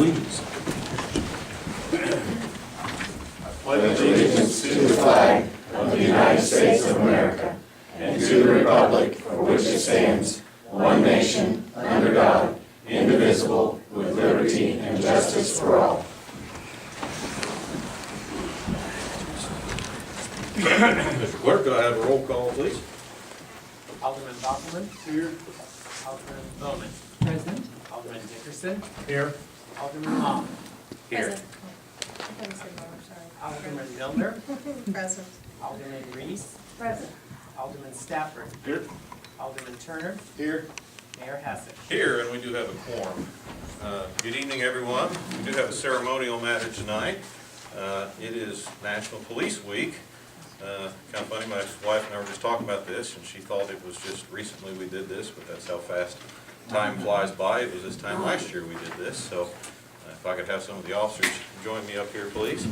allegiance. Pledge allegiance to the flag of the United States of America and to the republic for which it stands, one nation, under God, indivisible, with liberty and justice for all. Mr. Clerk, could I have a roll call, please? Alderman Bockelman. Here. Alderman Bowman. Present. Alderman Dickerson. Here. Alderman Long. Here. Alderman Milner. Present. Alderman Reese. Present. Alderman Stafford. Here. Alderman Turner. Here. Mayor Hassett. Here, and we do have a quorum. Good evening, everyone. We do have a ceremonial matter tonight. It is National Police Week. Kind of funny, my wife and I were just talking about this, and she thought it was just recently we did this, but that's how fast time flies by. It was this time last year we did this, so if I could have some of the officers join me up here, please.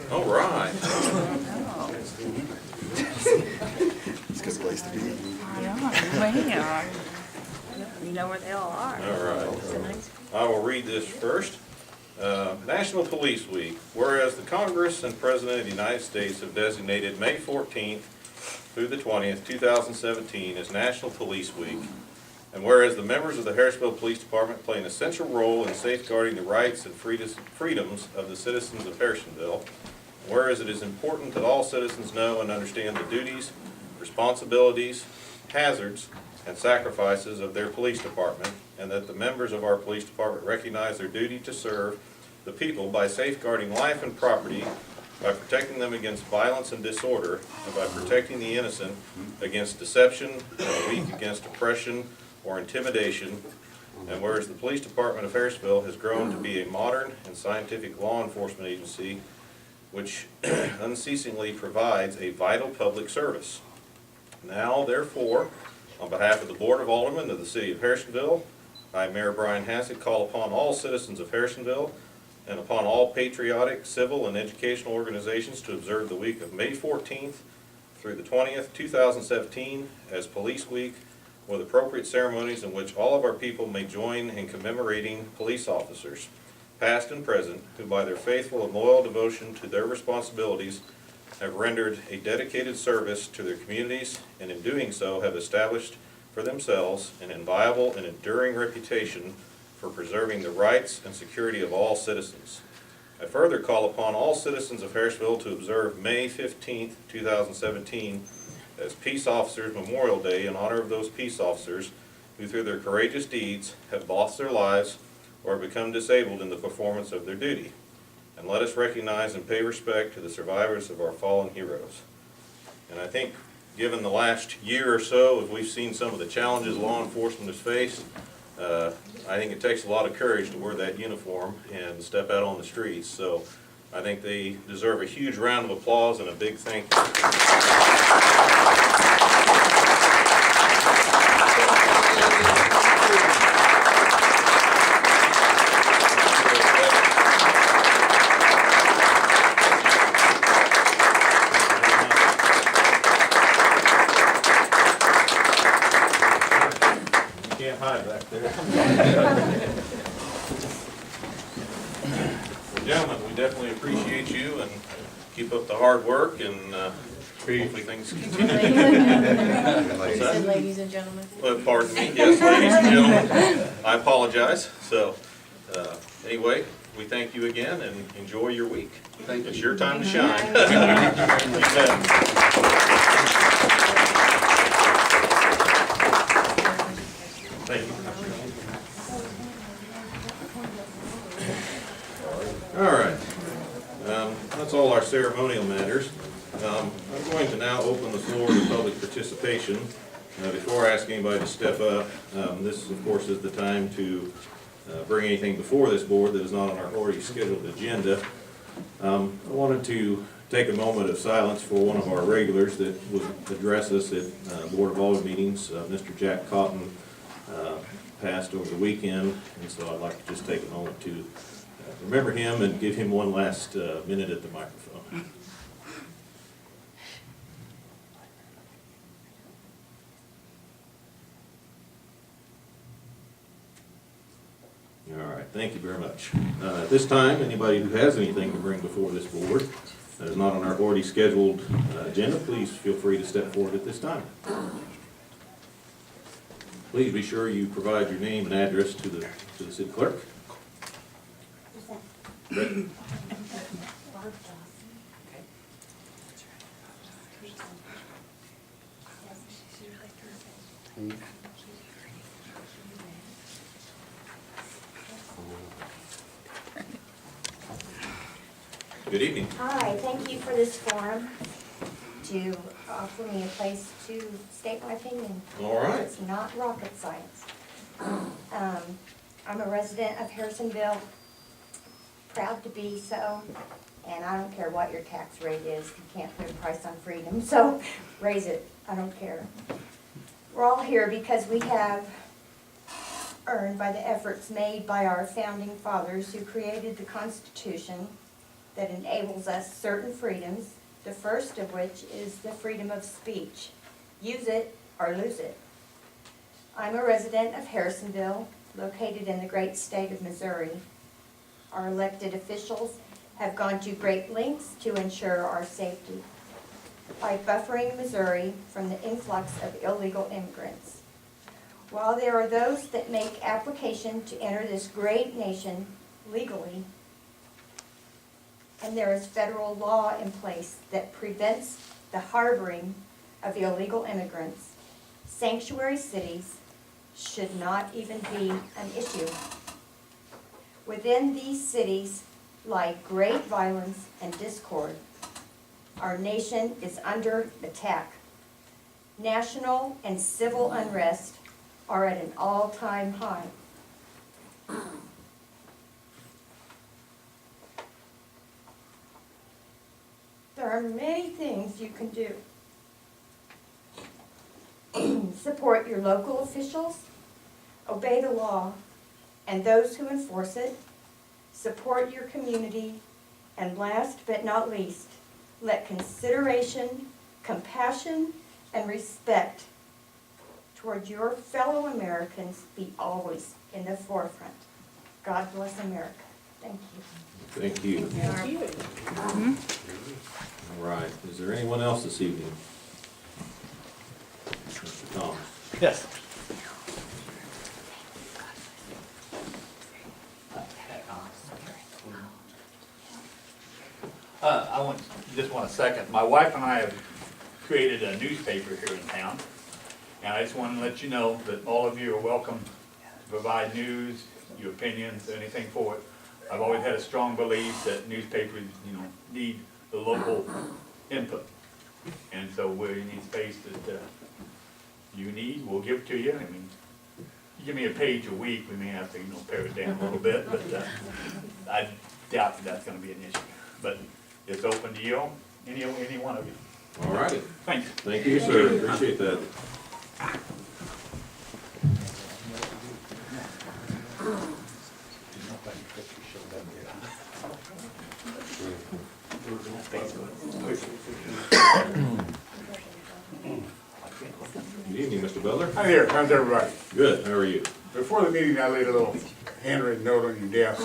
All right. It's a good place to be. Man. You know where they all are. All right. I will read this first. National Police Week. Whereas the Congress and President of the United States have designated May 14th through the 20th, 2017 as National Police Week. And whereas the members of the Harrisonville Police Department play an essential role in safeguarding the rights and freedoms of the citizens of Harrisonville. Whereas it is important that all citizens know and understand the duties, responsibilities, hazards, and sacrifices of their police department, and that the members of our police department recognize their duty to serve the people by safeguarding life and property, by protecting them against violence and disorder, and by protecting the innocent against deception, and the weak against oppression or intimidation. And whereas the police department of Harrisonville has grown to be a modern and scientific law enforcement agency which unceasingly provides a vital public service. Now, therefore, on behalf of the Board of Aldermen of the City of Harrisonville, I, Mayor Brian Hassett, call upon all citizens of Harrisonville and upon all patriotic, civil, and educational organizations to observe the week of May 14th through the 20th, 2017 as Police Week, with appropriate ceremonies in which all of our people may join in commemorating police officers, past and present, who by their faithful and loyal devotion to their responsibilities have rendered a dedicated service to their communities, and in doing so have established for themselves an inviolable and enduring reputation for preserving the rights and security of all citizens. I further call upon all citizens of Harrisonville to observe May 15th, 2017 as Peace Officers Memorial Day in honor of those peace officers who through their courageous deeds have lost their lives or have become disabled in the performance of their duty. And let us recognize and pay respect to the survivors of our fallen heroes. And I think, given the last year or so, as we've seen some of the challenges law enforcement has faced, I think it takes a lot of courage to wear that uniform and step out on the streets. So I think they deserve a huge round of applause and a big thank you. Can't hide back there. Well, gentlemen, we definitely appreciate you and keep up the hard work, and hopefully things continue. You said ladies and gentlemen. Well, pardon me, yes, ladies and gentlemen, I apologize. So, anyway, we thank you again and enjoy your week. It's your time to shine. You bet. Thank you. All right. That's all our ceremonial matters. I'm going to now open the floor to public participation. Before I ask anybody to step up, this, of course, is the time to bring anything before this board that is not on our already scheduled agenda. I wanted to take a moment of silence for one of our regulars that would address us at Board of Aldermen meetings. Mr. Jack Cotton passed over the weekend, and so I'd like to just take a moment to remember him and give him one last minute at the microphone. Thank you very much. At this time, anybody who has anything to bring before this board that is not on our already scheduled agenda, please feel free to step forward at this time. Please be sure you provide your name and address to the city clerk. Ready? Good evening. Hi, thank you for this forum to offer me a place to state my opinion. All right. It's not rocket science. I'm a resident of Harrisonville, proud to be so, and I don't care what your tax rate is. You can't put a price on freedom, so raise it. I don't care. We're all here because we have earned by the efforts made by our founding fathers who created the Constitution that enables us certain freedoms, the first of which is the freedom of speech. Use it or lose it. I'm a resident of Harrisonville, located in the great state of Missouri. Our elected officials have gone to great lengths to ensure our safety by buffering Missouri from the influx of illegal immigrants. While there are those that make application to enter this great nation legally, and there is federal law in place that prevents the harboring of illegal immigrants, sanctuary cities should not even be an issue. Within these cities lie great violence and discord. Our nation is under attack. National and civil unrest are at an all-time high. There are many things you can do. Support your local officials, obey the law, and those who enforce it, support your community, and last but not least, let consideration, compassion, and respect toward your fellow Americans be always in the forefront. God bless America. Thank you. Thank you. Thank you. All right. Is there anyone else this evening? Mr. Thomas. Yes. Just want a second. My wife and I have created a newspaper here in town, and I just want to let you know that all of you are welcome to provide news, your opinions, anything for it. I've always had a strong belief that newspapers, need the local input, and so where you need space that you need, we'll give it to you. I mean, you give me a page a week, we may have to, pare it down a little bit, but I doubt that that's going to be an issue. But it's open to you, any one of you. All righty. Thanks. Thank you, sir. Appreciate that. Good evening, Mr. Butler. Hi there, how's everybody? Good. How are you? Before the meeting, I laid a little handwritten note on your desk.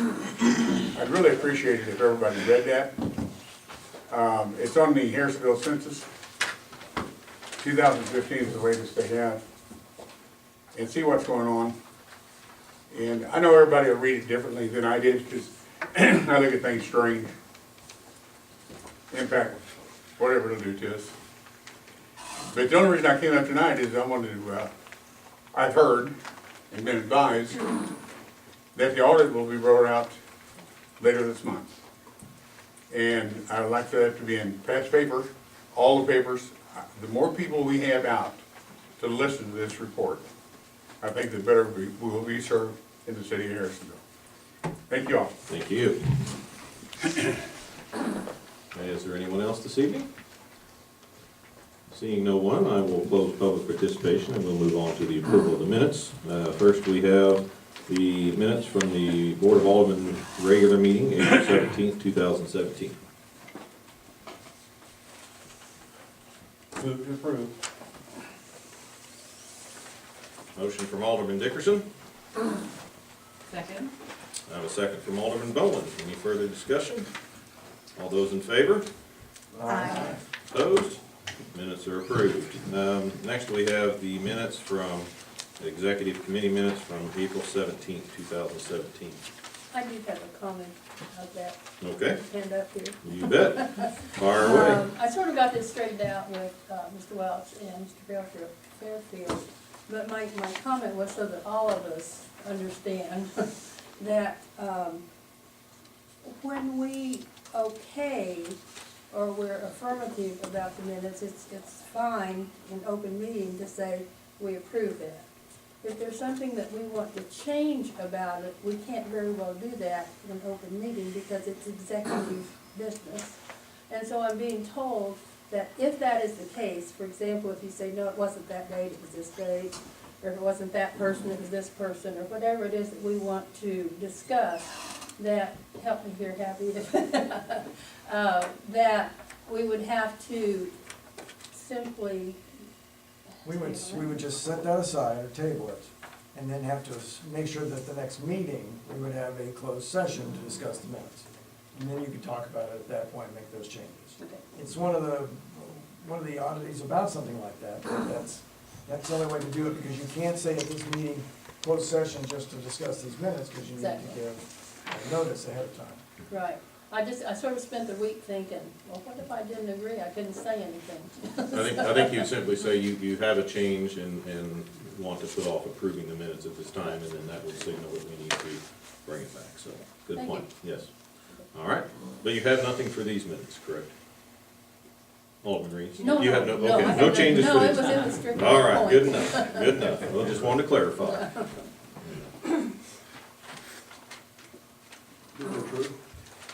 I'd really appreciate it if everybody read that. It's on the Harrisonville census. 2015 is the latest they have. And see what's going on. And I know everybody will read it differently than I did, because I look at things strange. Impact, whatever it'll do to us. But the only reason I came up tonight is I wanted to, I've heard and been advised that the audit will be rolled out later this month. And I would like for that to be in Pat's paper, all the papers. The more people we have out to listen to this report, I think the better we will be served in the city of Harrisonville. Thank you all. Thank you. Is there anyone else this evening? Seeing no one, I will close public participation and we'll move on to the approval of the minutes. First, we have the minutes from the Board of Aldermen regular meeting, April 17th, 2017. Move to approve. Motion from Alderman Dickerson, Second. I have a second from Alderman Bowen. Any further discussion? All those in favor? Aye. Opposed? Minutes are approved. Next, we have the minutes from, the executive committee minutes from April 17th, 2017. I do have a comment of that, Okay, hand up here. you bet. Fire away. I sort of got this straightened out with Mr. Welch and Mr. Fairfield, but my comment was so that all of us understand that when we okay or we're affirmative about the minutes, it's fine in open meeting to say we approve that. If there's something that we want to change about it, we can't very well do that in an open meeting because it's executive business. And so I'm being told that if that is the case, for example, if you say, no, it wasn't that date, it was this date, or if it wasn't that person, it was this person, or whatever it is that we want to discuss, that, help me here, Happy, that we would have to simply, We would just set that aside or table it, and then have to make sure that the next meeting, we would have a closed session to discuss the minutes. And then you could talk about it at that point and make those changes. okay. It's one of the oddities about something like that, but that's the only way to do it, because you can't say at this meeting, closed session just to discuss these minutes, because you need to Exactly. give notice ahead of time. Right. I sort of spent the week thinking, well, what if I didn't agree? I couldn't say anything. I think you simply say you have a change and want to put off approving the minutes at this time, and then that would signal that we need to bring it back, so, good Thank point, yes. All right, but you have nothing for these minutes, correct? Alderman Reed? No, You no, have no, no, I okay, had no changes for No, these? it was strictly All a right, point. good enough, good enough, we just wanted to clarify.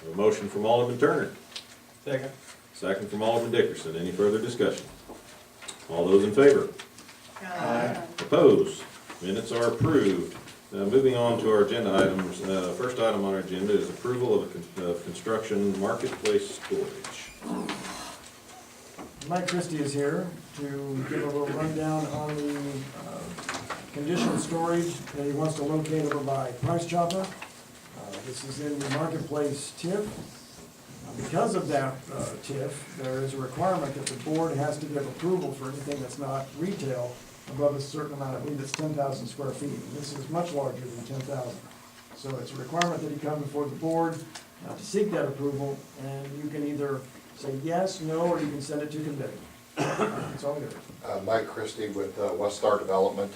A motion from Alderman Turner. Second. Second from Alderman Dickerson. Any further discussion? All those in favor? Opposed? Minutes are approved. Moving on to our agenda items. First item on our agenda is approval of construction marketplace storage. Mike Christie is here to give a little rundown on the conditioned storage that he wants to locate over by Price Chopper. This is in the marketplace TIF. Because of that TIF, there is a requirement that the board has to give approval for anything that's not retail above a certain amount, I believe it's 10,000 square feet. And this is much larger than 10,000. So it's a requirement that he come before the board to seek that approval, and you can either say yes, no, or you can send it to committee. It's all yours. Mike Christie with West Star Development.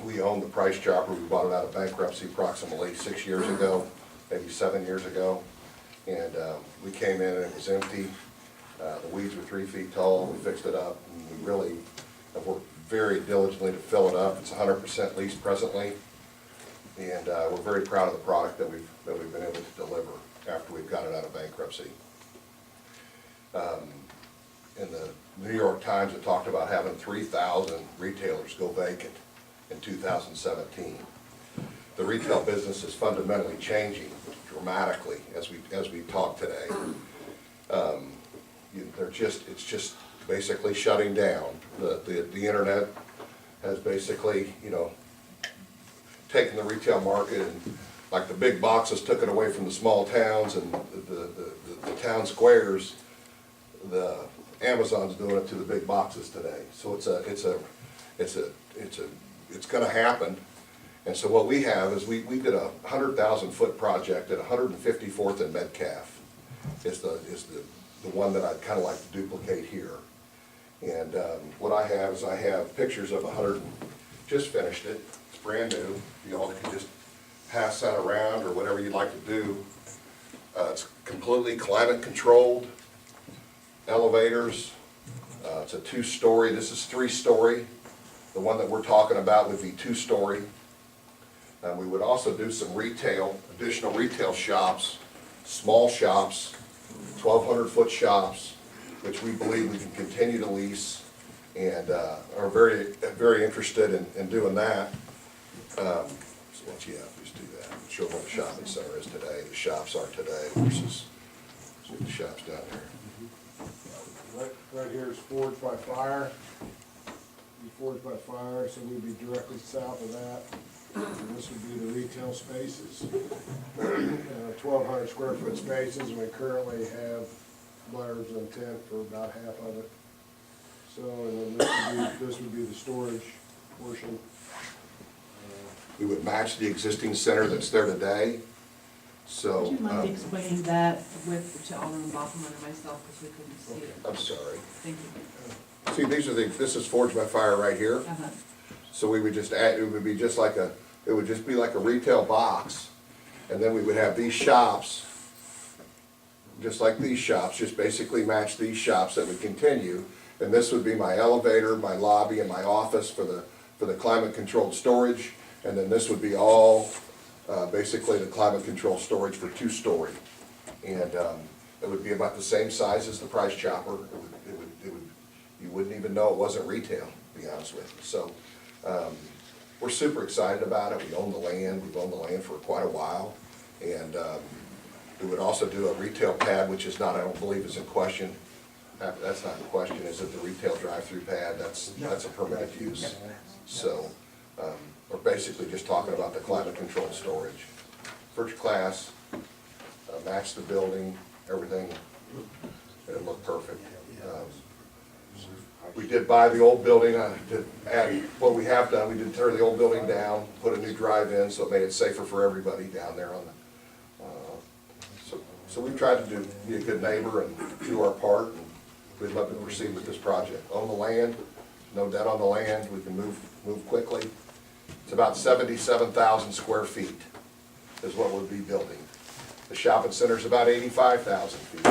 We own the Price Chopper. We bought it out of bankruptcy approximately 6 years ago, maybe 7 years ago. And we came in and it was empty. The weeds were 3 feet tall. We fixed it up. And we really have worked very diligently to fill it up. It's 100% leased presently. And we're very proud of the product that we've been able to deliver after we've got it out of bankruptcy. In the New York Times, it talked about having 3,000 retailers go vacant in 2017. The retail business is fundamentally changing dramatically as we talk today. It's just basically shutting down. The internet has basically, taken the retail market, and like the big boxes took it away from the small towns and the town squares. The Amazon's doing it to the big boxes today. So it's going to happen. And so what we have is we did a 100,000 foot project at 154th and Metcalf. Is the one that I'd kind of like to duplicate here. And what I have pictures of just finished it. It's brand new. You all can just pass that around or whatever you'd like to do. It's completely climate controlled. Elevators. It's a 2-story. This is 3-story. The one that we're talking about would be 2-story. We would also do some additional retail shops, small shops, 1,200 foot shops, which we believe we can continue to lease, and are very, very interested in doing that. So let's just do that. Show what the shopping center is today, the shops are today versus the shops down there. Right here is Forged by Fire. Forged by Fire, so we'd be directly south of that. This would be the retail spaces. 1,200 square foot spaces, and we currently have letters of intent for about half of it. So, and then this would be the storage portion. We would match the existing center that's there today, so. Would you mind explaining that to Alderman Bachman and myself, because we couldn't see it? I'm sorry. Thank you. See, this is Forge by Fire right here. Uh-huh. So we would just add, it would be just like it would just be like a retail box. And then we would have these shops, just like these shops, just basically match these shops that would continue. And this would be my elevator, my lobby, and my office for the climate-controlled storage. And then this would be all, basically the climate-controlled storage for two-story. And it would be about the same size as the Price Chopper. You wouldn't even know it wasn't retail, to be honest with you. So we're super excited about it. We own the land. We've owned the land for quite a while. And we would also do a retail pad, which is not, I don't believe is in question. That's not in question, is it the retail drive-through pad? That's a permitted use. So we're basically just talking about the climate-controlled storage. First class, match the building, everything, it'll look perfect. We did buy the old building, what we have done, we did tear the old building down, put a new drive-in, so it made it safer for everybody down there on the, so we've tried to be a good neighbor and do our part, and we'd love to proceed with this project. Own the land, no debt on the land, we can move quickly. It's about 77,000 square feet is what we'll be building. The shopping center's about 85,000 feet.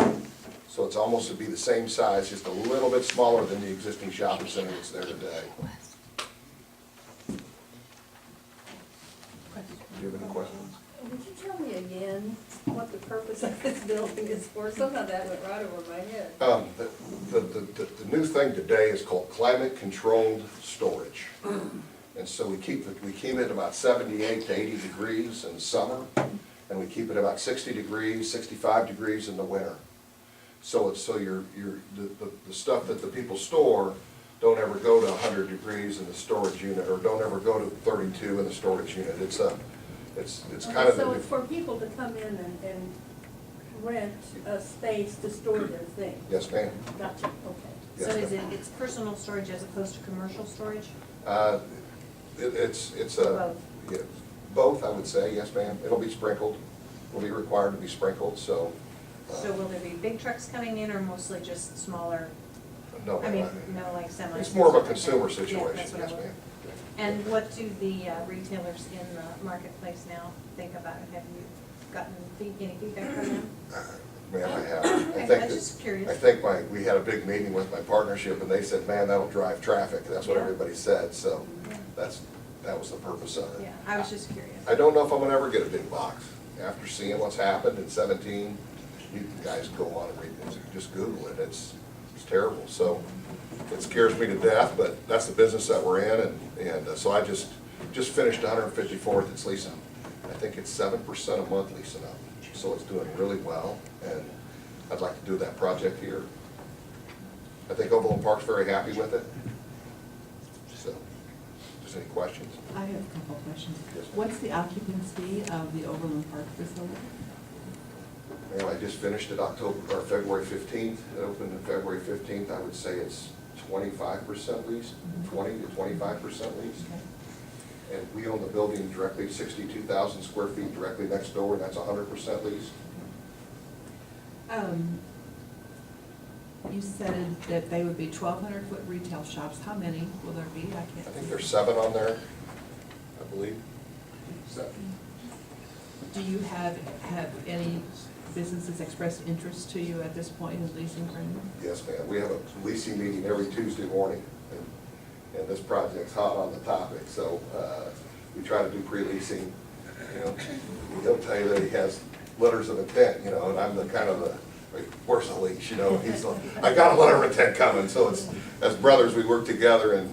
So it's almost to be the same size, just a little bit smaller than the existing shopping center that's there today. Do you have any questions? Would you tell me again what the purpose of this building is for? Somehow that went right over my head. The new thing today is called climate-controlled storage. And so we keep it about 78 to 80 degrees in summer, and we keep it about 60 degrees, 65 degrees in the winter. So the stuff that the people store don't ever go to 100 degrees in the storage unit, or don't ever go to 32 in the storage unit. It's kind of. So it's for people to come in and rent a space to store their things? Yes, ma'am. Gotcha, okay. Yes, So ma'am. it's personal storage as opposed to commercial storage? It's Both. yeah, both, I would say, yes, ma'am. It'll be sprinkled, will be required to be sprinkled, so. So will there be big trucks coming in, or mostly just smaller, No, I mean, ma'am. no, like semis? It's more of a consumer Yeah, situation, that's what I yes, was- ma'am. And what do the retailers in the marketplace now think about it? Have you gotten any feedback from them? Ma'am, I have. Okay, I was just curious. I think we had a big meeting with my partnership, and they said, man, that'll drive traffic. That's what Yeah. everybody said, so that was the purpose of it. Yeah, I was just curious. I don't know if I'm gonna ever get a big box. After seeing what's happened in 17, you guys go on and read it, just Google it, it's terrible. So it scares me to death, but that's the business that we're in, and so I just finished 154th, it's leasing, I think it's 7% a month leasing up. So it's doing really well, and I'd like to do that project here. I think Overland Park's very happy with it. So, just any questions? I have a couple of questions. Yes, ma'am. What's the occupancy of the Overland Park facility? And I just finished it February 15th. It opened on February 15th. I would say it's 25% leased, 20 to 25% leased. And we own the building directly, 62,000 square feet directly next door, and that's 100% leased. You said that they would be 1,200-foot retail shops. How many will there be? I I can't think see. there's 7 on there, I believe. 7. Do you have any businesses expressed interest to you at this point in leasing from you? Yes, ma'am. We have a leasing meeting every Tuesday morning, and this project's hot on the topic, so we try to do pre-leasing. You know, he'll tell you that he has letters of intent, you know, and I'm the kind of the, where's the lease, you know? He's like, I got a letter of intent coming, so it's, as brothers, we work together,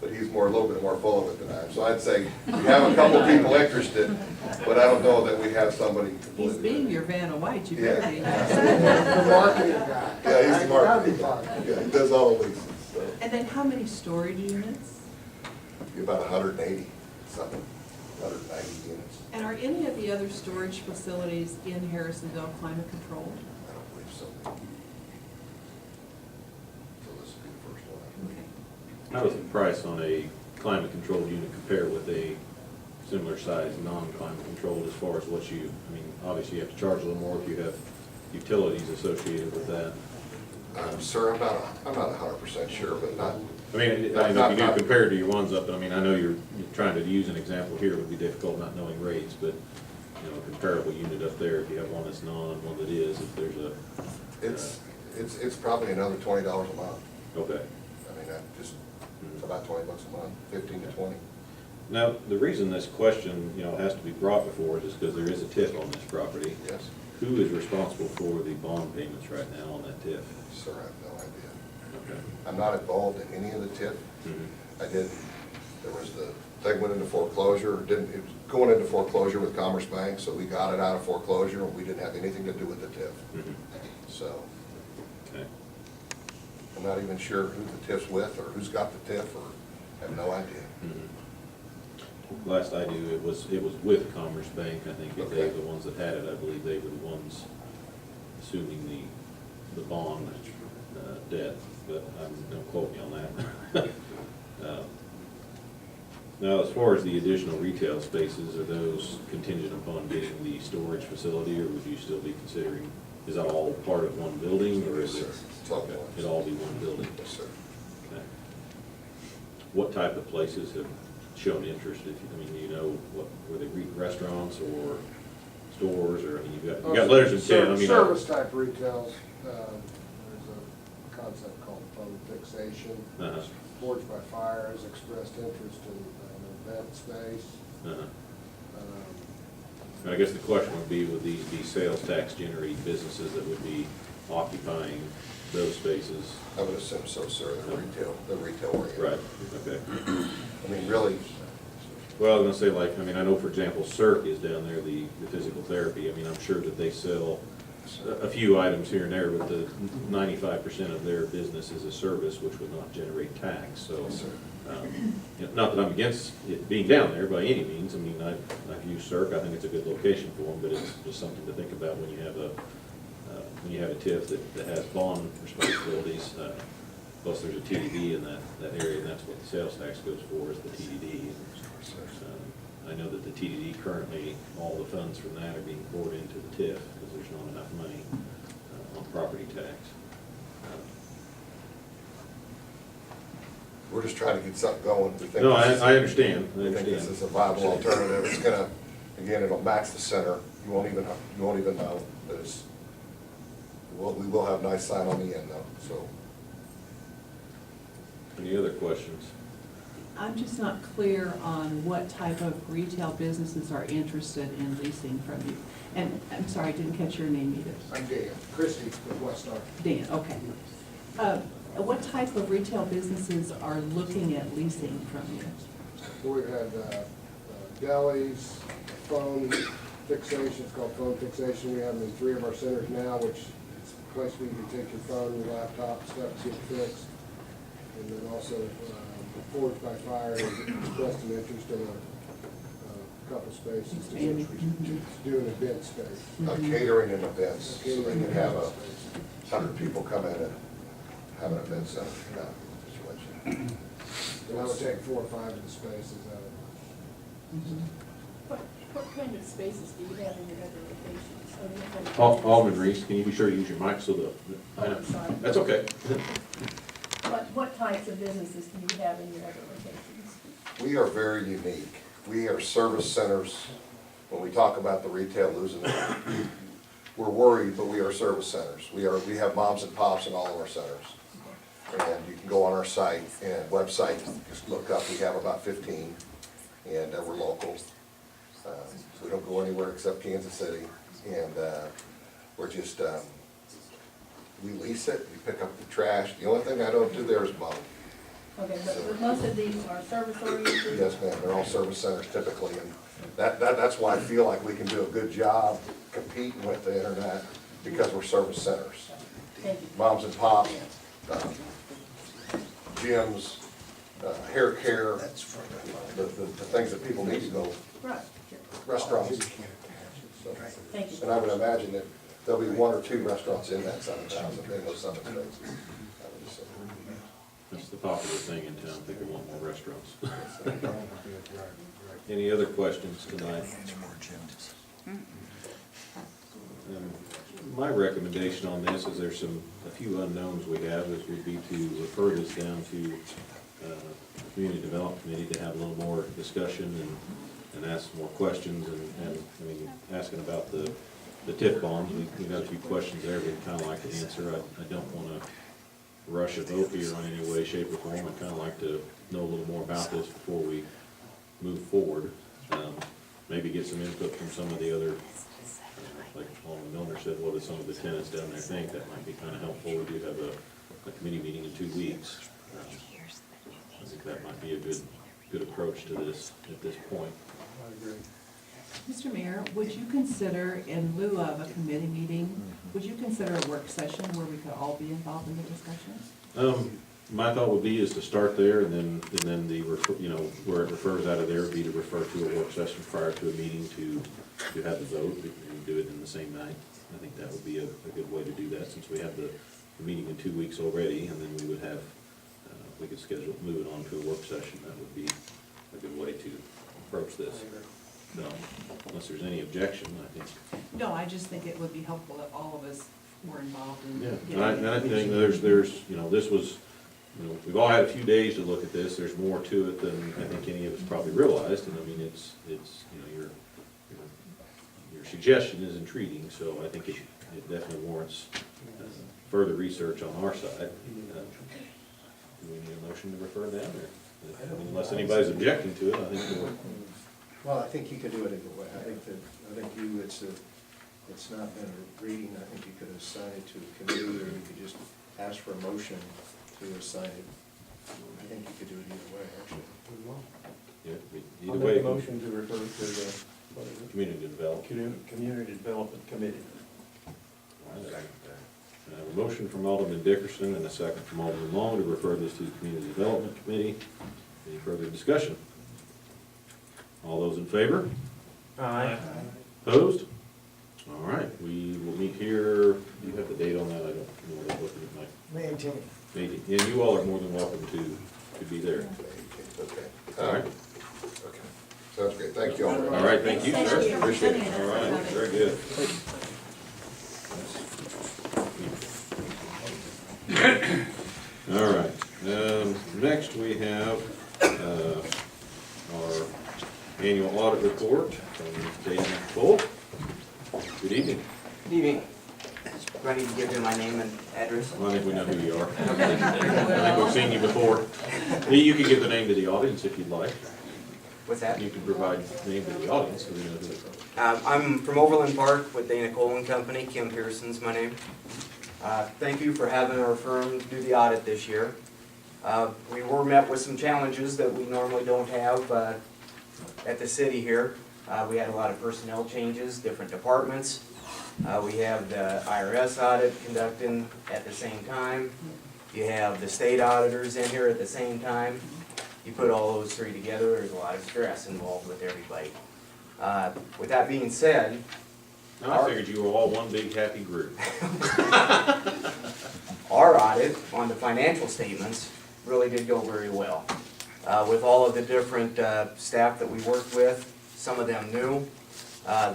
but he's a little bit more full of it than I am. So I'd say we have a couple people interested, but I don't know that we have somebody. He's being your Vanna White, you Yeah. better be. The marketing guy. Yeah, he's the marketing That'd guy. be fun. Yeah, he does all the leases, so. And then how many storage units? Be about 180, something. 190 units. And are any of the other storage facilities in Harrisonville climate controlled? I don't believe so. So this will be the first one. Okay. How does the price on a climate-controlled unit compare with a similar size non-climate controlled as far as what you, I mean, obviously you have to charge a little more if you have utilities associated with that. Sir, I'm not 100% sure, but not, I mean, I know if you do compare to your ones up, I mean, I know you're trying to use an example here, it would be difficult not knowing rates, but, you know, a comparable unit up there, if you have one that's non, one that is, if there's a. it's probably another $20 a month. Okay. I mean, that just, it's about $20 a month, 15 to 20. Now, the reason this question, you know, has to be brought before us is because there is a TIF on this property. Yes. Who is responsible for the bond payments right now on that TIF? Sir, I have no idea. Okay. I'm not involved in any of the TIF. Mhm. I did, there was the thing went into foreclosure, it was going into foreclosure with Commerce Bank, so we got it out of foreclosure, and we didn't have anything to do with the TIF. Mhm. So, Okay. I'm not even sure who the TIF's with, or who's got the TIF, or have no idea. Mhm. Last I knew, it was with Commerce Bank. I think that they Okay. were the ones that had it. I believe they were the ones assuming the bond debt, but don't quote me on that. Now, as far as the additional retail spaces, are those contingent upon getting the storage facility, or would you still be considering, is that all part of one building, or is Yes, it? sir. It's all one. It'd all be one building? Yes, sir. Okay. What type of places have shown interest? I mean, do you know, what, were they restaurants or stores, or, I mean, you've got letters of intent, I mean. Service type retails, there's a concept called phone fixation. Uh-huh. Forged by Fire has expressed interest in an event space. Uh-huh. Um, And I guess the question would be, would these be sales tax generating businesses that would be occupying those spaces? I would assume so, sir, they're retail oriented. Right, okay. I mean, really, Well, I was gonna say, like, I mean, I know, for example, Cirque is down there, the physical therapy. I mean, I'm sure that they sell a few items here and there, but the 95% of their business is a service, which would not generate tax, so. Yes, sir. You know, not that I'm against it being down there by any means. I mean, I've used Cirque, I think it's a good location for them, but it's just something to think about when you have a TIF that has bond responsibilities. Plus, there's a TDD in that area, and that's what the sales tax goes for, is the TDD. I know that the TDD currently, all the funds from that are being poured into the TIF, because there's not enough money on property tax. we're just trying to get something going. We think No, this is- I understand, I We think this understand. is a viable alternative. It's gonna, again, it'll match the center. You won't even know, but we will have nice sign on the end though, so. Any other questions? I'm just not clear on what type of retail businesses are interested in leasing from you. And I'm sorry, I didn't catch your name either. I'm Dan Christie with West Star. Dan, okay. What type of retail businesses are looking at leasing from you? We've had delis, phone fixation, it's called phone fixation. We have them in 3 of our centers now, which is a place where you can take your phone, your laptop, stuff, get fixed. And then also, Forged by Fire has expressed an interest in a couple spaces. Expanding. Do an event space. Catering and events, so they Catering can have and 100 people come in and have an event center kind of situation. And I would take 4 or 5 of the spaces out of it. What kind of spaces do you have in your other locations? Alderman Reese, can you be sure to use your mic so the, I know, I'm sorry. that's okay. What types of businesses do you have in your other locations? We are very unique. We are service centers. When we talk about the retail losing it, we're worried, but we are service centers. We have moms and pops in all of our centers. And you can go on our site and website, just look up, we have about 15, and we're local. We don't go anywhere except Kansas City, and we're just, we lease it, we pick up the trash. The only thing I don't do there is mow. Okay, but most of these are service oriented? Yes, ma'am, they're all service centers typically, and that's why I feel like we can do a good job competing with the internet, because we're service centers. Thank you. Moms and pops, gyms, hair care, the things that people need to go Right. restaurants. So, Thank you. and I would imagine that there'll be 1 or 2 restaurants in that 7,000, in those summit spaces. I would just say. That's the popular thing in town, people want more restaurants. Any other questions tonight? My recommendation on this is there's a few unknowns we have, is would be to refer this down to the Community Development Committee to have a little more discussion and ask some more questions and I mean, asking about the TIF bonds, we got a few questions there we'd kind of like to answer. I don't want to rush a vote here on any way, shape, or form. I'd kind of like to know a little more about this before we move forward. Maybe get some input from some of the other, like Alderman Milner said, what do some of the tenants down there think? That might be kind of helpful. We do have a committee meeting in 2 weeks. I think that might be a good approach to this at this point. Mr. Mayor, would you consider, in lieu of a committee meeting, would you consider a work session where we could all be involved in the discussions? My thought would be is to start there and then where it refers out of there would be to refer to a work session prior to a meeting to have the vote and do it in the same night. I think that would be a good way to do that, since we have the meeting in 2 weeks already, and then we would have, we could move it on to a work session. That would be a good way to approach this. So, unless there's any objection, I think. No, I just think it would be helpful if all of us were involved in. Yeah, and I think there's, this was, we've all had a few days to look at this. There's more to it than I think any of us probably realized, and I mean, it's your suggestion is intriguing, so I think it definitely warrants further research on our side. Do we need a motion to refer that, or, unless anybody's objecting to it, I think we'll. Well, I think you could do it either way. I think it's not been a reading. I think you could assign it to a committee, or you could just ask for a motion to assign it. I think you could do it either way, actually. Yeah, I'll either make way. a motion to refer to the, what is it? Community development. Community Development Committee. I have a motion from Alderman Dickerson and a second from Alderman Long to refer this to the Community Development Committee. Any further discussion? All those in favor? Aye. Opposed? All right, we will meet here, do you have the date on that? I don't know what I'm looking at my. May 18th. Meeting. And you all are more than welcome to be there. Okay. All right. Okay. Sounds great. Thank you all. All right, thank you, sir. Thank you. Appreciate it. All right, very good. All right, next we have, our annual audit report from Dana Cole. Good evening. Good evening. Do I need to give you my name and address? Well, I think we know who you are. I think we've seen you before. You can give the name to the audience if you'd like. What's that? You can provide the name to the audience so they know who they are. I'm from Overland Park with Dana Cole and Company. Kim Pearson's my name. Thank you for having our firm do the audit this year. We were met with some challenges that we normally don't have at the city here. We had a lot of personnel changes, different departments. We have the IRS audit conducting at the same time. You have the state auditors in here at the same time. You put all those three together, there's a lot of stress involved with everybody. With that being said, I figured you were all one big happy group. our audit on the financial statements really did go very well. With all of the different staff that we worked with, some of them new,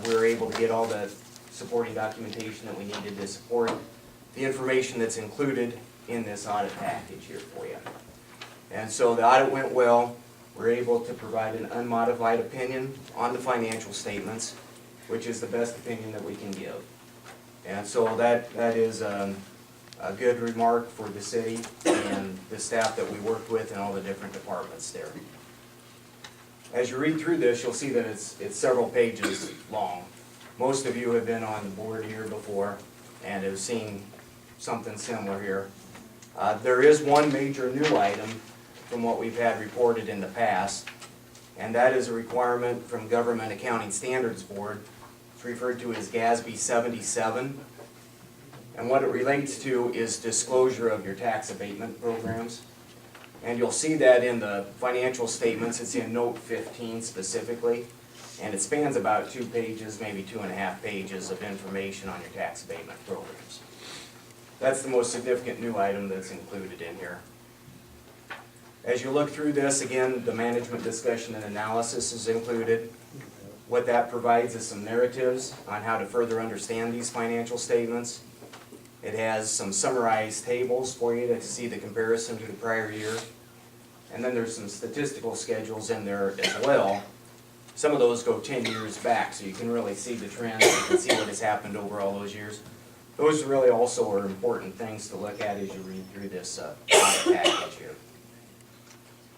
we were able to get all the supporting documentation that we needed to support the information that's included in this audit package here for you. And so the audit went well. We're able to provide an unmodified opinion on the financial statements, which is the best opinion that we can give. And so that is a good remark for the city and the staff that we worked with and all the different departments there. As you read through this, you'll see that it's several pages long. Most of you have been on the board here before and have seen something similar here. There is one major new item from what we've had reported in the past, and that is a requirement from Government Accounting Standards Board. It's referred to as GASB 77. And what it relates to is disclosure of your tax abatement programs. And you'll see that in the financial statements. It's in note 15 specifically. And it spans about 2 pages, maybe 2.5 pages of information on your tax abatement programs. That's the most significant new item that's included in here. As you look through this, again, the management discussion and analysis is included. What that provides is some narratives on how to further understand these financial statements. It has some summarized tables for you to see the comparison to the prior year. And then there's some statistical schedules in there as well. Some of those go 10 years back, so you can really see the trends, you can see what has happened over all those years. Those really also are important things to look at as you read through this audit package here.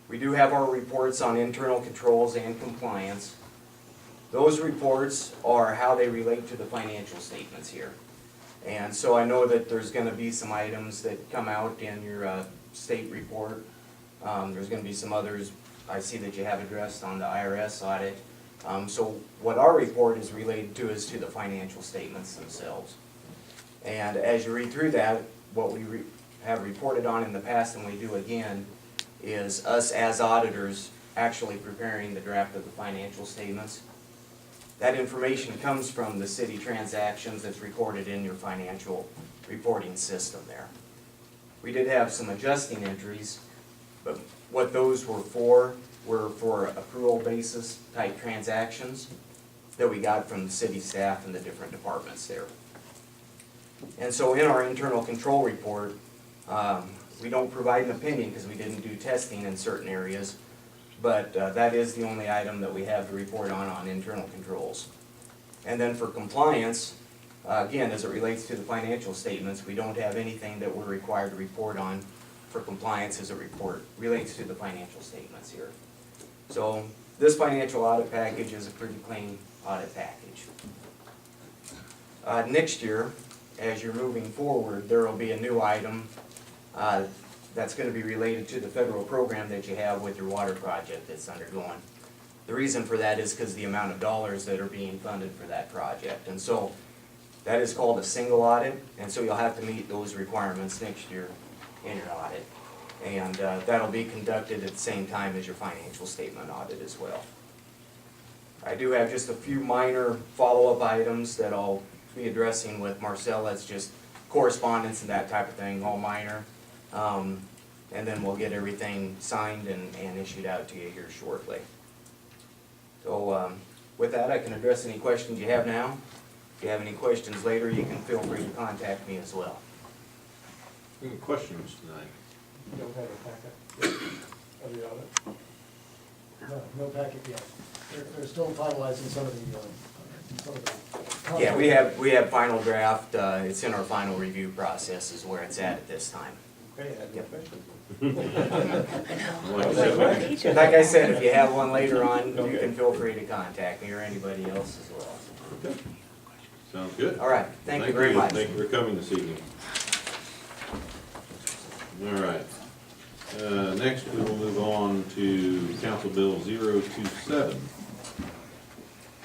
We do have our reports on internal controls and compliance. Those reports are how they relate to the financial statements here. And so I know that there's going to be some items that come out in your state report. There's going to be some others I see that you have addressed on the IRS audit. So what our report is related to is to the financial statements themselves. And as you read through that, what we have reported on in the past and we do again is us as auditors actually preparing the draft of the financial statements. That information comes from the city transactions that's recorded in your financial reporting system there. We did have some adjusting entries, but what those were for accrual basis type transactions that we got from the city staff and the different departments there. And so in our internal control report, we don't provide an opinion because we didn't do testing in certain areas, but that is the only item that we have to report on internal controls. And then for compliance, again, as it relates to the financial statements, we don't have anything that we're required to report on for compliance as it relates to the financial statements here. So this financial audit package is a pretty clean audit package. Next year, as you're moving forward, there will be a new item that's going to be related to the federal program that you have with your water project that's undergoing. The reason for that is because the amount of dollars that are being funded for that project. And so that is called a single audit, and so you'll have to meet those requirements next year in your audit. And that'll be conducted at the same time as your financial statement audit as well. I do have just a few minor follow-up items that I'll be addressing with Marcel. That's just correspondence and that type of thing, all minor. And then we'll get everything signed and issued out to you here shortly. So with that, I can address any questions you have now. If you have any questions later, you can feel free to contact me as well. Any questions tonight? You don't have a packet of the audit? No packet yet. They're still finalizing some of the Yeah, we have final draft. It's in our final review process is where it's at this time. Okay, I have no questions. Like I said, if you have one later on, you can feel free to contact me or anybody else as well. Okay. Sounds good. All right, thank you very much. Thank you for coming this evening. All right. Next, we will move on to Council Bill 027.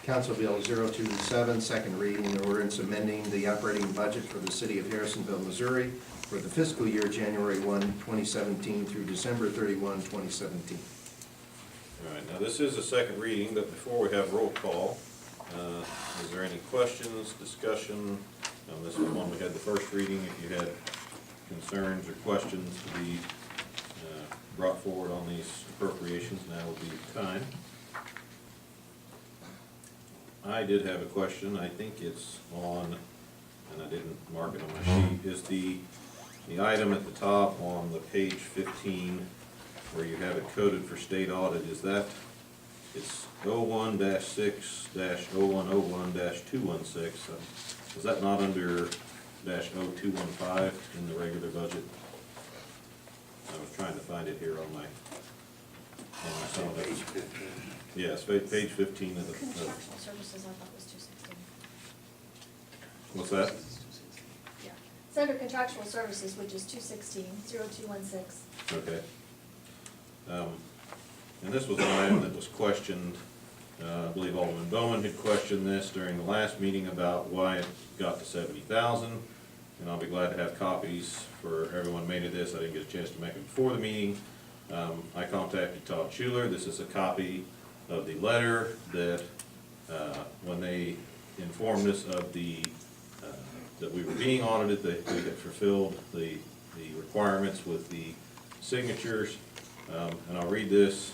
Council Bill 027, second reading, an ordinance amending the operating budget for the city of Harrisonville, Missouri for the fiscal year January 1, 2017 through December 31, 2017. All right, now this is a second reading, but before we have roll call, is there any questions, discussion? This is the one we had the first reading. If you had concerns or questions to be brought forward on these appropriations, now would be the time. I did have a question. I think it's on, and I didn't mark it on my sheet, is the item at the top on the page 15 where you have it coded for state audit. Is that, it's 01-6-0101-216. Is that not under -0215 in the regular budget? I was trying to find it here on my page 15. Yes, page 15 of the. Contractual services, I thought was 216. What's that? Yeah. It's under contractual services, which is 216, 0216. Okay. And this was an item that was questioned. I believe Alderman Bowman had questioned this during the last meeting about why it got to 70,000. And I'll be glad to have copies for everyone made of this. I didn't get a chance to make it before the meeting. I contacted Todd Schuler. This is a copy of the letter that When they informed us of that we were being audited, that we had fulfilled the requirements with the signatures. And I'll read this.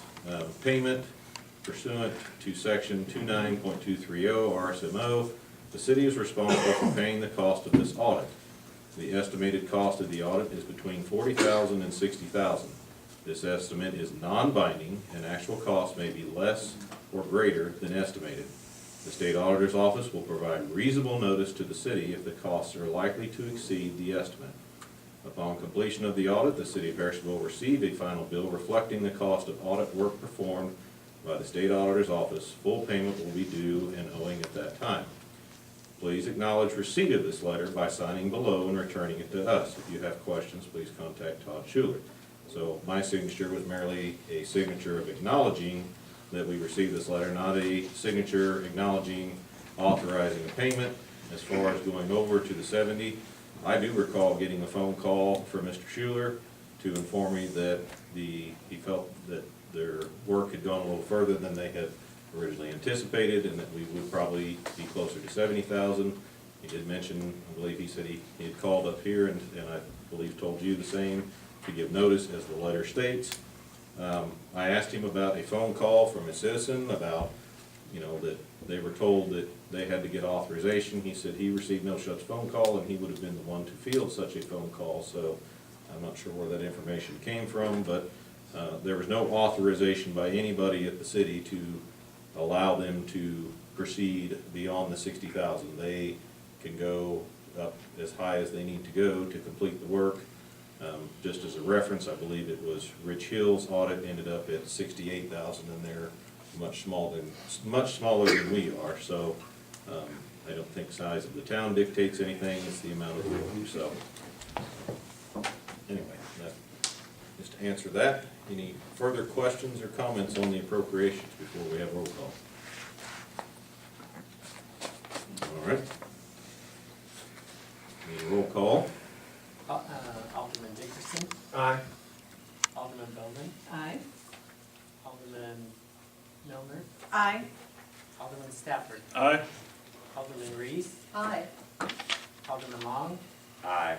Payment pursuant to section 29.230 RSMO, the city is responsible for paying the cost of this audit. The estimated cost of the audit is between $40,000 and $60,000. This estimate is non-binding, and actual costs may be less or greater than estimated. The state auditor's office will provide reasonable notice to the city if the costs are likely to exceed the estimate. Upon completion of the audit, the city of Harrisonville will receive a final bill reflecting the cost of audit work performed by the state auditor's office. Full payment will be due and owing at that time. Please acknowledge receipt of this letter by signing below and returning it to us. If you have questions, please contact Todd Schuler. So my signature was merely a signature of acknowledging that we received this letter, not a signature acknowledging authorizing a payment. As far as going over to the 70, I do recall getting a phone call from Mr. Schuler to inform me that he felt that their work had gone a little further than they had originally anticipated, and that we would probably be closer to 70,000. He did mention, I believe he said he had called up here and I believe told you the same, to give notice as the letter states. I asked him about a phone call from a citizen about, that they were told that they had to get authorization. He said he received no such phone call and he would have been the one to field such a phone call. So I'm not sure where that information came from, but there was no authorization by anybody at the city to allow them to proceed beyond the 60,000. They can go up as high as they need to go to complete the work. Just as a reference, I believe it was Rich Hill's audit ended up at 68,000, and they're much smaller than we are. So I don't think size of the town dictates anything. It's the amount of work. So anyway, just to answer that. Any further questions or comments on the appropriations before we have roll call? All right. Need a roll call. Alderman Dickerson, Aye. Alderman Bowman, Aye. Alderman Milner, Aye. Alderman Stafford, Aye. Alderman Reese, Aye. Alderman Long, Aye.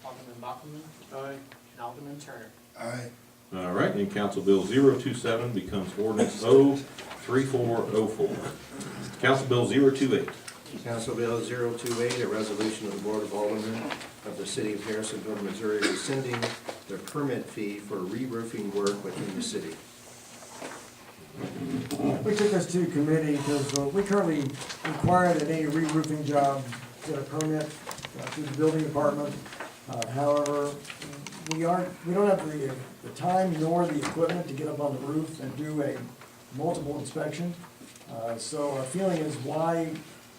Alderman Buckman, Aye. and Alderman Turner. Aye. All right, and Council Bill 027 becomes ordinance 03404. Council Bill 028. Council Bill 028, a resolution of the Board of Aldermen of the City of Harrisonville, Missouri, rescinding the permit fee for re-roofing work within the city. We took this to committee because we currently require that any re-roofing job get a permit through the building department. However, we don't have the time nor the equipment to get up on the roof and do a multiple inspection. So our feeling is, why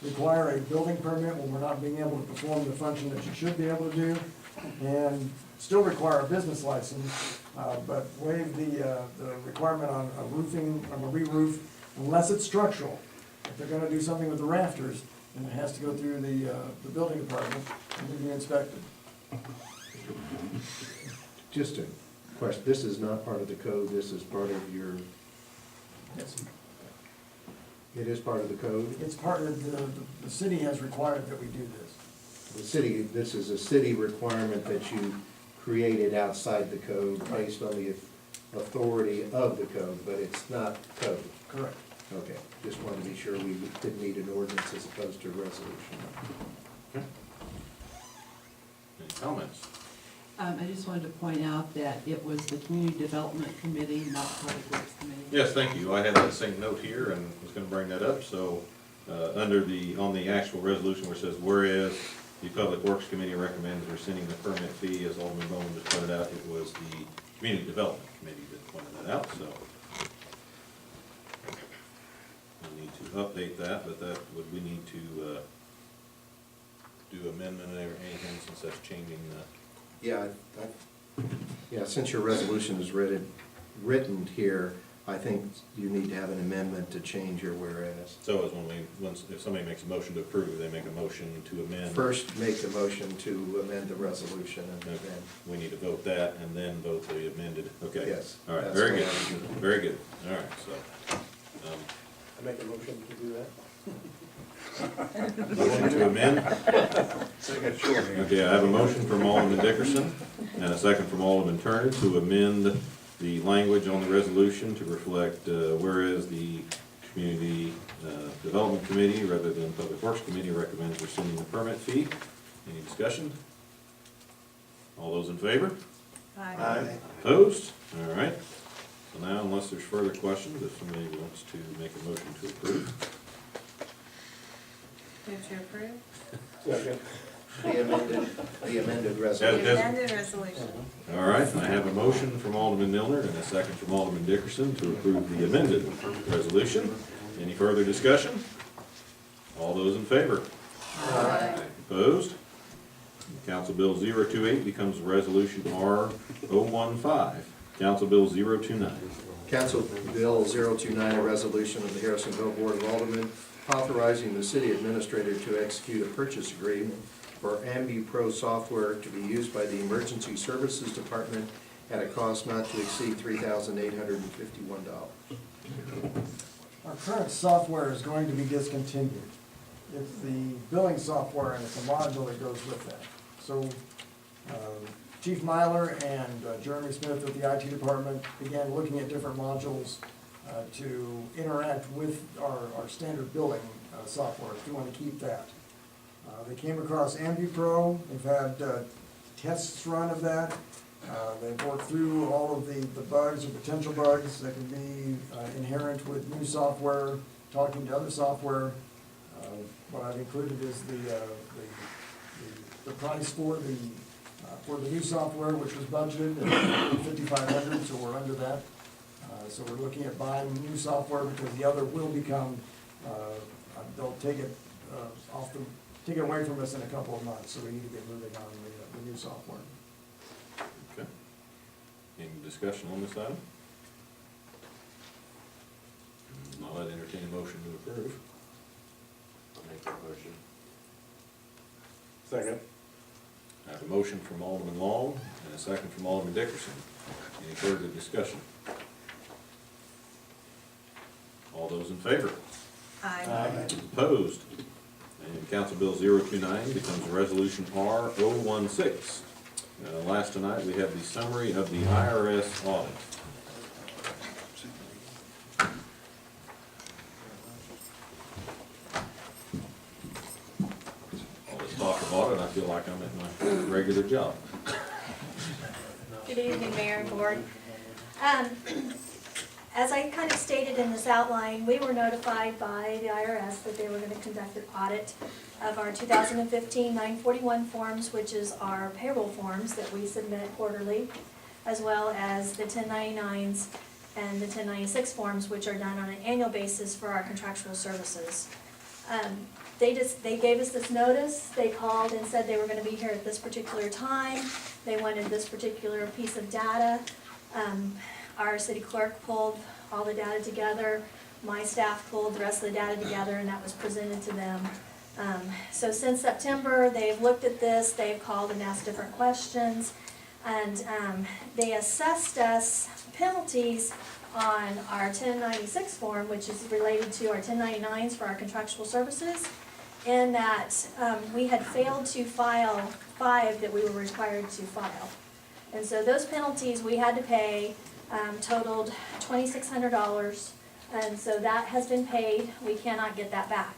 require a building permit when we're not being able to perform the function that you should be able to do? And still require a business license, but waive the requirement on a roofing, on a re-roof, unless it's structural. If they're gonna do something with the rafters, then it has to go through the building department and be inspected. Just a question, this is not part of the code, this is part of your, Yes. it is part of the code? It's part of, the city has required that we do this. The city, this is a city requirement that you created outside the code based on the authority of the code, but it's not code. Correct. Okay, just wanted to be sure we didn't need an ordinance as opposed to a resolution. Okay. Any comments? I just wanted to point out that it was the Community Development Committee, not Public Works Committee. Yes, thank you. I had that same note here and was gonna bring that up. So, on the actual resolution where it says, whereas the Public Works Committee recommends rescinding the permit fee, as Alderman Bowman just pointed out, it was the Community Development Committee that pointed that out, so. We need to update that, but would we need to, do amendment or anything since that's changing the? Yeah, since your resolution is written here, I think you need to have an amendment to change your whereas. So as if somebody makes a motion to approve, they make a motion to amend. First, make the motion to amend the resolution, and Okay. then, We need to vote that and then vote the amended, okay. yes. All right, that's very the way good, I would do it. very good, all right, so. I make a motion to do that. Motion to amend? Okay, I have a motion from Alderman Dickerson and a second from Alderman Turner to amend the language on the resolution to reflect, whereas the Community Development Committee, rather than Public Works Committee, recommends rescinding the permit fee. Any discussion? All those in favor? Aye. Opposed? All right. So now, unless there's further questions, if somebody wants to make a motion to approve. Move to approve? Second. The amended As- resolution. as- Amended resolution. All right, I have a motion from Alderman Milner and a second from Alderman Dickerson to approve the amended resolution. Any further discussion? All those in favor? Aye. Opposed? Council Bill 028 becomes Resolution R-015. Council Bill 029. Council Bill 029, a resolution of the Harrisonville Board of Aldermen authorizing the city administrator to execute a purchase agreement for AmbuPro software to be used by the Emergency Services Department at a cost not to exceed $3,851. Our current software is going to be discontinued. It's the billing software and it's a module that goes with that. So Chief Myler and Jeremy Smith of the IT department began looking at different modules to interact with our standard billing software, if you want to keep that. They came across AmbuPro. They've had tests run of that. They've worked through all of the bugs or potential bugs that can be inherent with new software, talking to other software. What I've included is the price for the new software, which was budgeted at $5,500, so we're under that. So we're looking at buying new software because the other will become, they'll take it take it away from us in a couple of months, so we need to get moving on the new software. Okay. Any discussion on this item? Now I'd entertain a motion to approve. I'll make that motion. Second. I have a motion from Alderman Long and a second from Alderman Dickerson. Any further discussion? All those in favor? Aye. Opposed? And Council Bill 029 becomes Resolution R-016. Last tonight, we have the summary of the IRS audit. All this talk of audit, I feel like I'm at my regular job. Good evening, Mayor and Board. As I kind of stated in this outline, we were notified by the IRS that they were going to conduct an audit of our 2015 941 forms, which is our payroll forms that we submit quarterly, as well as the 1099s and the 1096 forms, which are done on an annual basis for our contractual services. They gave us this notice. They called and said they were going to be here at this particular time. They wanted this particular piece of data. Our city clerk pulled all the data together. My staff pulled the rest of the data together, and that was presented to them. So since September, they've looked at this, they've called and asked different questions, and they assessed us penalties on our 1096 form, which is related to our 1099s for our contractual services, in that we had failed to file 5 that we were required to file. And so those penalties we had to pay totaled $2,600, and so that has been paid. We cannot get that back.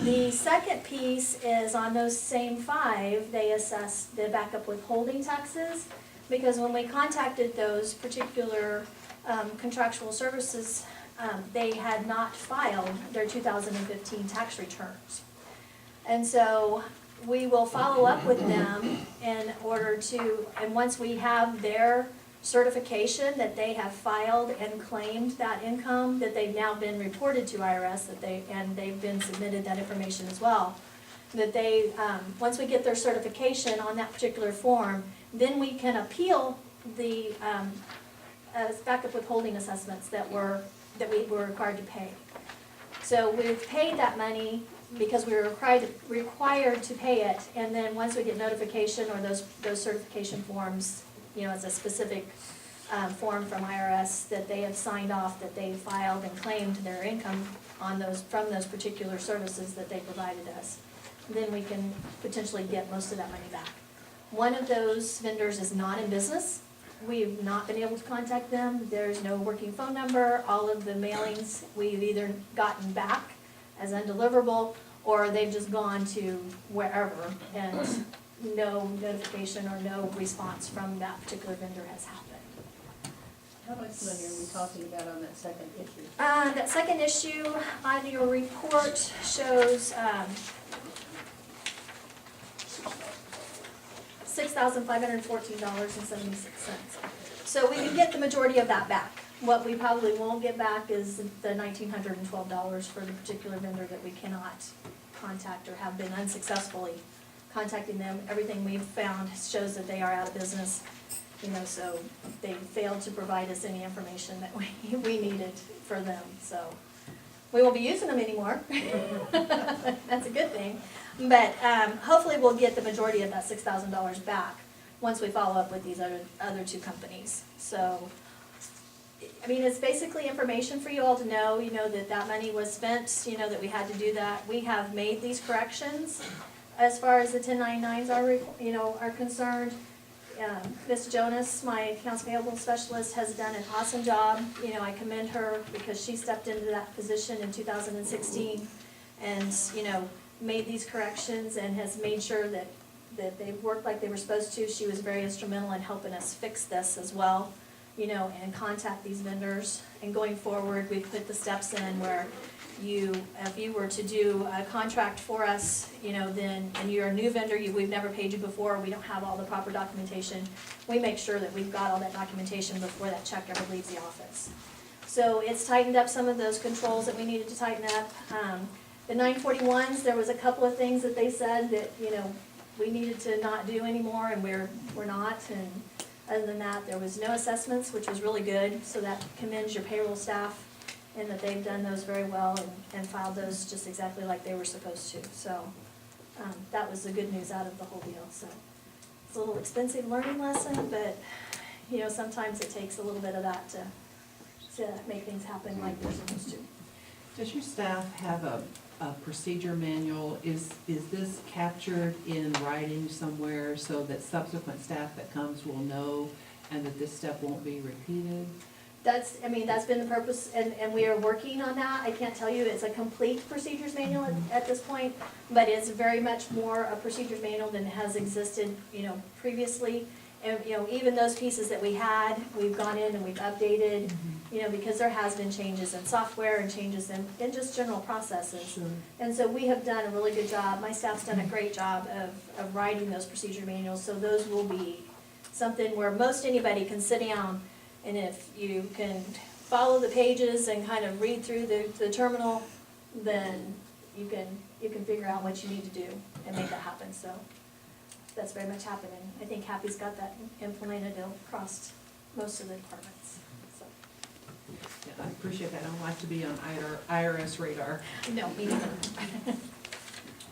The second piece is on those same 5, they assessed the backup withholding taxes, because when we contacted those particular contractual services, they had not filed their 2015 tax returns. And so we will follow up with them in order to, and once we have their certification that they have filed and claimed that income, that they've now been reported to IRS, and they've been submitted that information as well, that they, once we get their certification on that particular form, then we can appeal the backup withholding assessments that we were required to pay. So we've paid that money because we were required to pay it, and then once we get notification or those certification forms, you know, as a specific form from IRS that they have signed off, that they filed and claimed their income on those, from those particular services that they provided us. Then we can potentially get most of that money back. One of those vendors is not in business. We've not been able to contact them. There's no working phone number. All of the mailings we've either gotten back as undeliverable, or they've just gone to wherever, and no notification or no response from that particular vendor has happened. How much money are we talking about on that second issue? That second issue on your report shows, $6,514.76. So we can get the majority of that back. What we probably won't get back is the $1,912 for the particular vendor that we cannot contact or have been unsuccessfully contacting them. Everything we've found shows that they are out of business, you know, so they failed to provide us any information that we needed for them, so. We won't be using them anymore. That's a good thing. But hopefully we'll get the majority of that $6,000 back once we follow up with these other two companies. So, I mean, it's basically information for you all to know, you know, that that money was spent, you know, that we had to do that. We have made these corrections as far as the 1099s are, you know, are concerned. Ms. Jonas, my accounts payable specialist, has done an awesome job. You know, I commend her because she stepped into that position in 2016 and, you know, made these corrections and has made sure that they worked like they were supposed to. She was very instrumental in helping us fix this as well, you know, and contact these vendors. And going forward, we've put the steps in where if you were to do a contract for us, you know, then, and you're a new vendor, we've never paid you before, we don't have all the proper documentation, we make sure that we've got all that documentation before that check ever leaves the office. So it's tightened up some of those controls that we needed to tighten up. The 941s, there was a couple of things that they said that, you know, we needed to not do anymore, and we're not, and other than that, there was no assessments, which was really good, so that commends your payroll staff and that they've done those very well and filed those just exactly like they were supposed to. So that was the good news out of the whole deal. So it's a little expensive learning lesson, but you know, sometimes it takes a little bit of that to make things happen like they're supposed to. Does your staff have a procedure manual? Is this captured in writing somewhere so that subsequent staff that comes will know and that this step won't be repeated? That's been the purpose, and we are working on that. I can't tell you it's a complete procedures manual at this point, but it's very much more a procedures manual than has existed, you know, previously. And, you know, even those pieces that we had, we've gone in and we've updated, you know, because there has been changes in software and changes in just general processes. Sure. And so we have done a really good job. My staff's done a great job of writing those procedure manuals, so those will be something where most anybody can sit down, and if you can follow the pages and kind of read through the terminal, then you can figure out what you need to do and make that happen. So that's very much happening. I think Happy's got that implemented across most of the departments. So. Yeah, I appreciate that. I don't like to be on IRS radar. No, me neither. All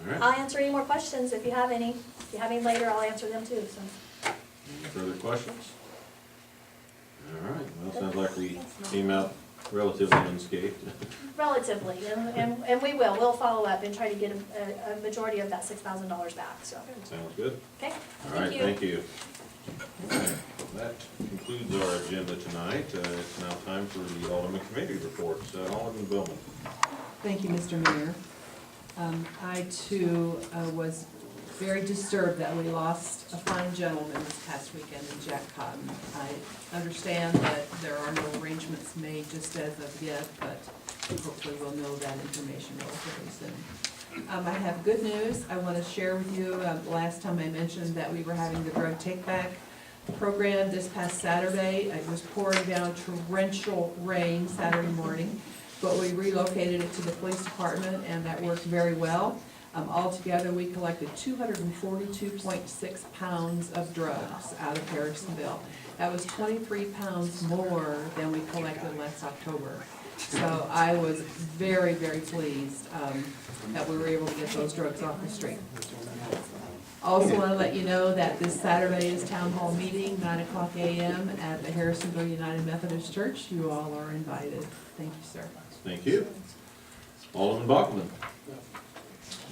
right. I'll answer any more questions if you have any. If you have any later, I'll answer them too. So. Any further questions? All right, well, sounds like we came out relatively unscathed. Relatively, and we will. We'll follow up and try to get a majority of that $6,000 back, so. Sounds good. Okay, All right, thank you. That concludes our agenda tonight. It's now time for the Alderman Committee reports. Alderman Billman. Thank you, Mr. Mayor. I too was very disturbed that we lost a fine gentleman this past weekend in Jack Cotton. I understand that there are no arrangements made just as of yet, but hopefully we'll know that information relatively soon. I have good news I want to share with you. Last time I mentioned that we were having the drug take-back program this past Saturday. It was pouring down torrential rain Saturday morning, but we relocated it to the police department, and that worked very well. Altogether, we collected 242.6 pounds of drugs out of Harrisonville. That was 23 pounds more than we collected last October. So I was very, very pleased that we were able to get those drugs off the street. Also want to let you know that this Saturday is Town Hall Meeting, 9 o'clock a.m. at the Harrisonville United Methodist Church. You all are invited. Thank you, sir. Thank you. Alderman Bachman.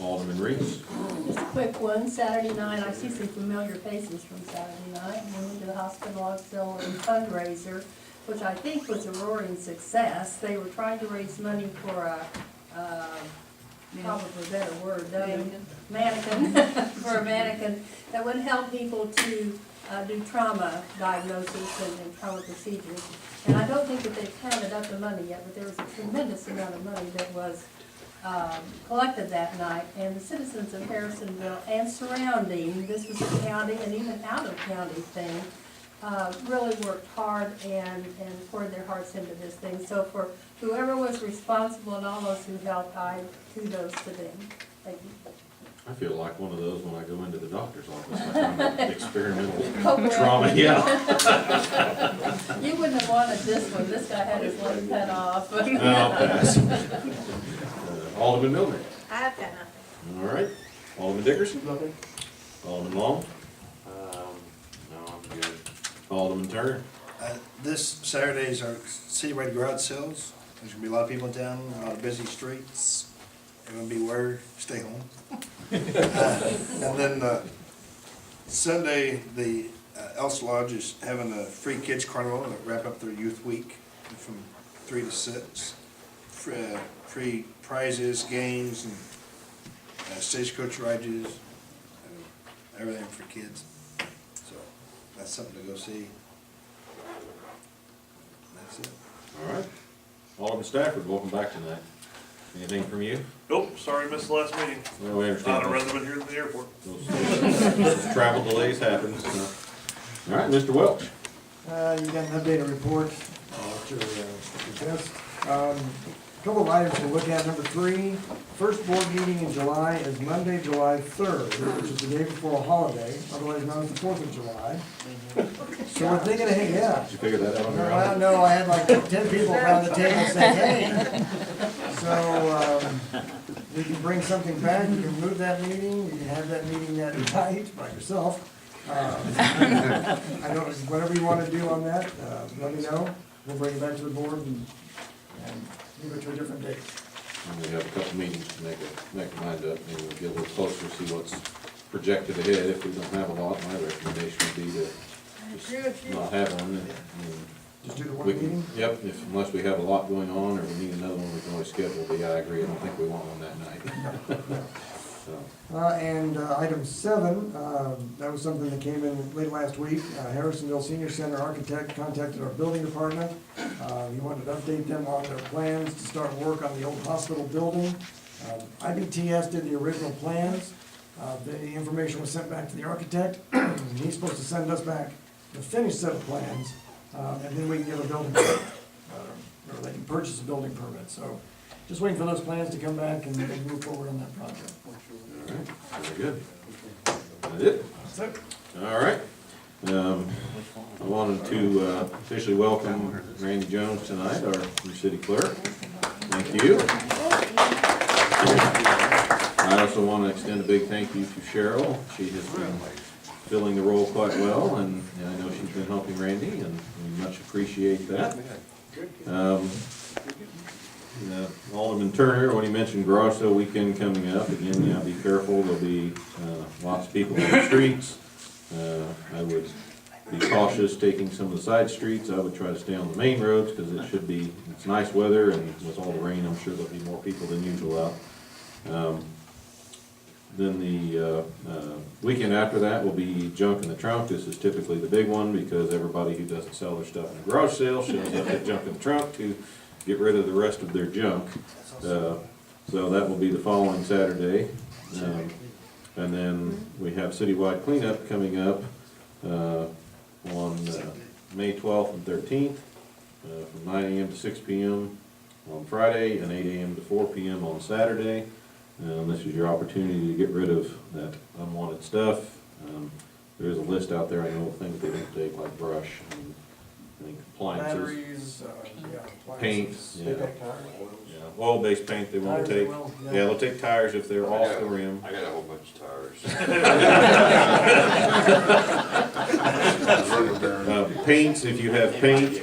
Alderman Reese. Just a quick one, Saturday night, I see some familiar faces from Saturday night. We went to the hospital auxiliary fundraiser, which I think was a roaring success. They were trying to raise money for a, probably a better word, mannequin, for a mannequin that would help people to do trauma diagnosis and trauma procedures. And I don't think that they've counted up the money yet, but there was a tremendous amount of money that was collected that night, and the citizens of Harrisonville and surrounding, this was a county and even out of county thing, really worked hard and poured their hearts into this thing. So for whoever was responsible and all those who helped, kudos to them. Thank you. I feel like one of those when I go into the doctor's office, like I'm an experimental Oh, trauma, yeah. You wouldn't have wanted this one. This guy had his leg cut off. I'll pass. Alderman Milner. I've got nothing. All right. Alderman Dickerson. Nothing? Alderman Long. No, I'm good. Alderman Turner. This Saturday is our citywide garage sales. There's gonna be a lot of people in town, a lot of busy streets. Everyone beware, stay home. And then Sunday, the Elsa Lodge is having a free kids carnival to wrap up their youth week from 3 to 6. Free prizes, games, and stagecoach rides, and everything for kids. So that's something to go see. That's it. All right. Alderman Stafford, welcome back tonight. Anything from you? Nope, sorry, missed the last meeting. Well, we understand. I'd rather been here than the airport. Those travel delays happen, so. All right, Mr. Welch. You got an updated report at your desk. Couple of items to look at. Number 3, first board meeting in July is Monday, July 3rd, which is the day before a holiday, otherwise known as the 4th of July. So we're thinking, hey, yeah. Did you figure that out on your Well, own? no, I had like 10 people around the table say, hey. So, we can bring something back, you can move that meeting, you can have that meeting that night by yourself. I don't, whatever you wanna do on that, let me know. We'll bring it back to the board and move it to a different date. And we have a couple meetings to make a mind up, maybe we'll get a little closer, see what's projected ahead. If we don't have a lot, my recommendation would be to just not have one. And Just do the we one can, meeting? yep, unless we have a lot going on or we need another one, we can always schedule. But yeah, I agree, I don't think we want one that night. So, And item 7, that was something that came in late last week. Harrisonville Senior Center architect contacted our building department. He wanted to update them on their plans to start work on the old hospital building. IBTS did the original plans. The information was sent back to the architect. He's supposed to send us back the finished set of plans, and then we can get a building permit, or they can purchase a building permit. So just waiting for those plans to come back and move forward on that project. all right, very good. That's it? That's it. All right. I wanted to officially welcome Randy Jones tonight, our new city clerk. Thank you. I also want to extend a big thank you to Cheryl. She has been filling the role quite well, and I know she's been helping Randy, and we much appreciate that. Alderman Turner, when he mentioned garage sale weekend coming up, again, yeah, be careful, there'll be lots of people on the streets. I would be cautious taking some of the side streets. I would try to stay on the main roads, because it's nice weather, and with all the rain, I'm sure there'll be more people than usual out. Then the weekend after that will be junk in the trunk. This is typically the big one, because everybody who doesn't sell their stuff in a garage sale shows up at junk in the trunk to get rid of the rest of their junk. So that will be the following Saturday. And then we have citywide cleanup coming up on May 12th and 13th from 9 a.m. to 6 p.m. on Friday and 8 a.m. to 4 p.m. on Saturday. This is your opportunity to get rid of that unwanted stuff. There is a list out there, I know, of things they don't take, like brush I think appliances, Batteries, yeah. paint, appliances. yeah. Yeah, oil-based paint they won't Tires they take. will, Yeah, they'll take tires if they're off the rim. I got a whole bunch of tires. Paints, if you have paint,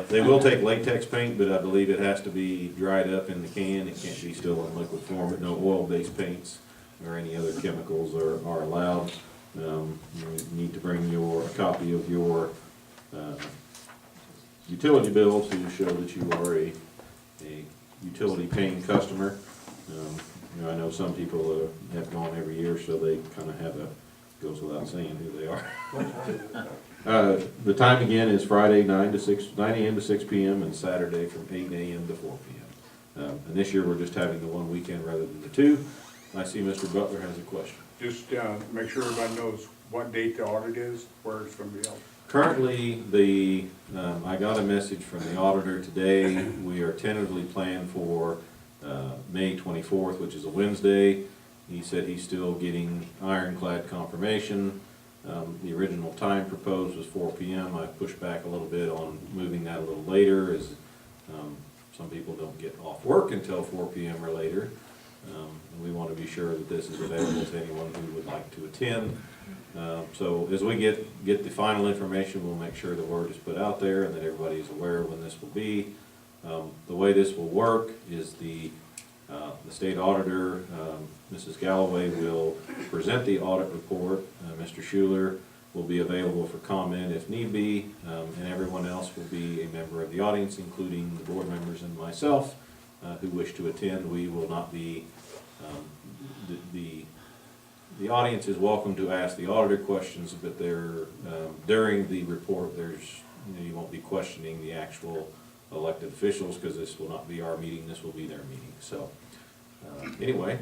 they will take latex paint, but I believe it has to be dried up in the can. It can't be still in liquid form, but no oil-based paints or any other chemicals are allowed. You need to bring a copy of your utility bill to show that you are a utility paying customer. I know some people have gone every year, so they kind of have goes without saying who they are. The time again is Friday, 9 a.m. to 6 p.m. and Saturday from 8 a.m. to 4 p.m. And this year we're just having the one weekend rather than the two. I see Mr. Butler has a question. Just make sure everybody knows what date the audit is, where it's gonna be held. Currently, I got a message from the auditor today. We are tentatively planned for May 24th, which is a Wednesday. He said he's still getting ironclad confirmation. The original time proposed was 4 p.m. I pushed back a little bit on moving that a little later, as some people don't get off work until 4 p.m. or later. And we want to be sure that this is available to anyone who would like to attend. So as we get the final information, we'll make sure the word is put out there and that everybody is aware of when this will be. The way this will work is the state auditor, Mrs. Galloway, will present the audit report. Mr. Schuler will be available for comment if need be, and everyone else will be a member of the audience, including the board members and myself who wish to attend. We will not be, the audience is welcome to ask the auditor questions, but during the report, you won't be questioning the actual elected officials, because this will not be our meeting, this will be their meeting. So anyway,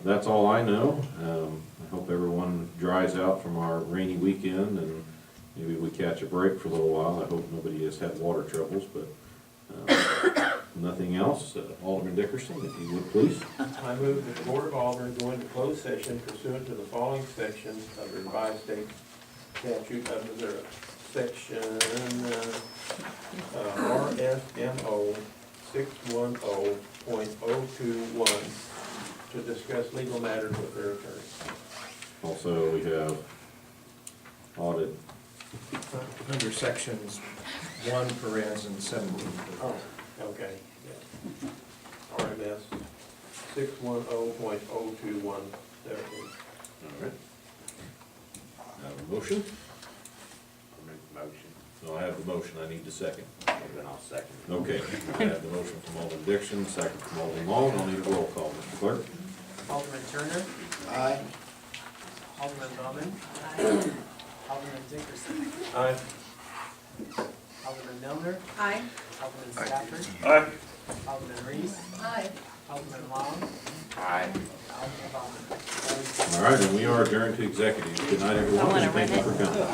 that's all I know. I hope everyone dries out from our rainy weekend and maybe we catch a break for a little while. I hope nobody has had water troubles, but nothing else. Alderman Dickerson, if you would, please. I move that the Board of Aldermen go into closed session pursuant to the following sections of the revised state statute of Missouri. Section RSMO 610.021 to discuss legal matters with their attorney. Also, we have audit. Under sections 1 and 17. Oh, okay. Yeah. RMS 610.021. There it is. All right. Have a motion? Motion. No, I have the motion. I need the second. Then I'll second. Okay. I have the motion from Alderman Dixon, second from Alderman Long. I'll need a roll call, Mr. Clerk. Alderman Turner. Aye. Alderman Bowman. Alderman Dickerson. Aye. Alderman Milner. Aye. Alderman Stafford. Aye. Alderman Reese. Aye. Alderman Long. Aye. Alderman Bowman. All right, and we are adjourned to executive. Good night, everyone, and thank you for coming.